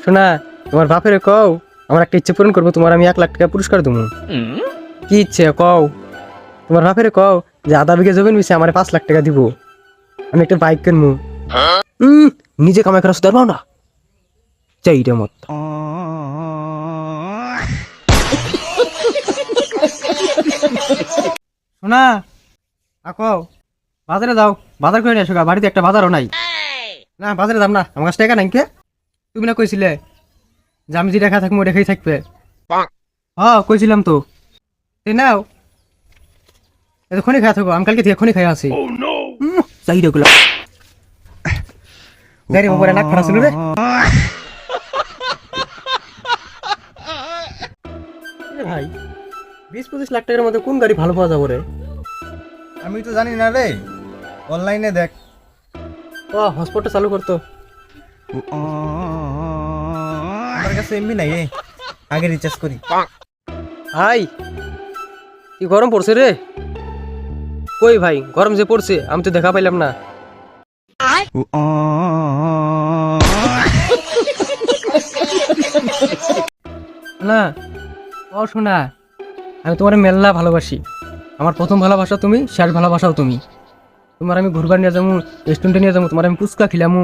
শোনা, তোমার বাপের কও আমার একটা ইচ্ছে পূরণ করবো, তোমার আমি 1 লাখ টাকা পুরস্কার দেবো। কি ইচ্ছে কও? তোমার বাপের কও যে আধা বিঘা জমিন মিশে আমার 5 লাখ টাকা দিব, আমি একটা বাইক কিনবো। নিজে কামাই করা সুদার পাও না, চাইটা মত। শোনা আকও, বাজারে যাও, বাজার করে নিয়ে আসো গা, বাড়িতে একটা বাজারও নাই। না বাজারে যাম না, আমার কাছে টাকা নাই। কে তুমি না কইছিলে যে আমি যেটা খা থাকবো ওটা খেয়ে থাকবে? হ্যাঁ কইছিলাম তো, এই নাও এতক্ষণই খাওয়া থাকো, আমি কালকে থেকে এখনই খাই আছি। চাই রে গুলা গাড়ি বাবার নাক ফাটা ছিল রে। ভাই 20-25 লাখ টাকার মধ্যে কোন গাড়ি ভালো পাওয়া যাবে রে? আমি তো জানি না রে, অনলাইনে দেখ। ও হটস্পটটা চালু করতো। আমার কাছে এমবি নাই রে, আগে রিচার্জ করি। ভাই কি গরম পড়ছে রে? কই ভাই গরম যে পড়ছে আমি তো দেখা পাইলাম না। না ও শোনা, আমি তোমার মেলা ভালোবাসি, আমার প্রথম ভালোবাসা তুমি, শেষ ভালোবাসাও তুমি। তোমার আমি ঘুরবার নিয়ে যাবো, রেস্টুরেন্টে নিয়ে যাবো, তোমার আমি ফুচকা খিলামু,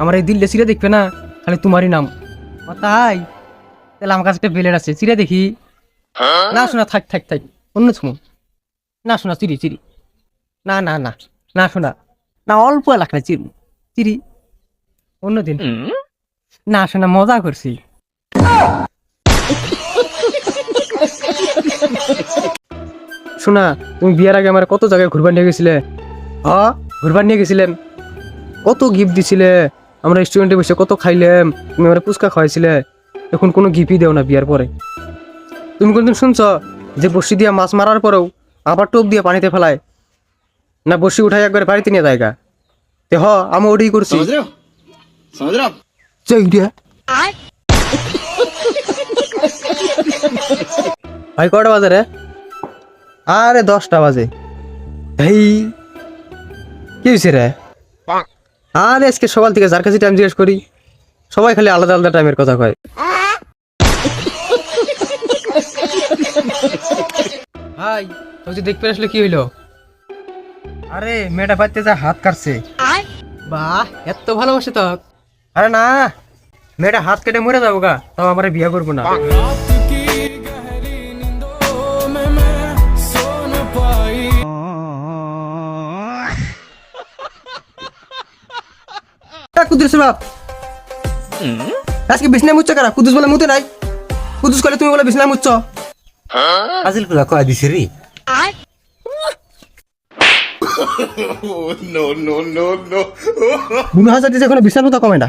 আমার এই দিল্লি চিরে দেখবে না খালি তোমারই নাম। তাই তাহলে আমার কাছে একটা বেলেট আছে, চিরে দেখি। না শোনা থাক থাক থাক, অন্য শুনো। না শোনা চিরি চিরি, না না না না শোনা, না অল্প এলাকা চিরি চিরি, অন্যদিন। না শোনা মজা করছি। শোনা তুমি বিয়ার আগে আমার কত জায়গায় ঘুরবার নিয়ে গেছিলে। হ্যাঁ ঘুরবার নিয়ে গেছিলেন, কত গিফট দিছিলে, আমরা রেস্টুরেন্টে বসে কত খাইলাম, তুমি আমার পুচকা খাওয়াইছিলে। এখন কোনো গিফটই দেও না বিয়ার পরে। তুমি কোনদিন শুনছ যে বসি দিয়া মাছ মারার পরেও আবার টোপ দিয়ে পানিতে ফেলায় না, বসি উঠাই একবার বাড়িতে নিয়ে যায়গা? তে হ আমি ওটাই করছি। ভাই কটা বাজে রে? আরে 10টা বাজে। ভাই কি হয়েছে রে? আরে আজকে সকাল থেকে যার কাছে টাইম জিজ্ঞেস করি সবাই খালি আলাদা আলাদা টাইমের কথা কয়। ভাই তুই যে দেখতে আসলে কি হইলো? আরে মেয়েটা পাইতে যা হাত কাটছে। বাহ এত ভালোবাসে তো? আরে না, মেয়েটা হাত কেটে মরে যাবো গা, তাও আমার বিয়ে করবো না। কুদুস বাপ আজকে বিছনায় মুচ্ছ কারা? কুদুস বলে মুতে নাই, কুদুস করলে তুমি বলে বিছনায় মুচ্ছ। আজিল গুলা কয় দিছে রে। মনে হয় যে কোনো বিছানা তো কমে না।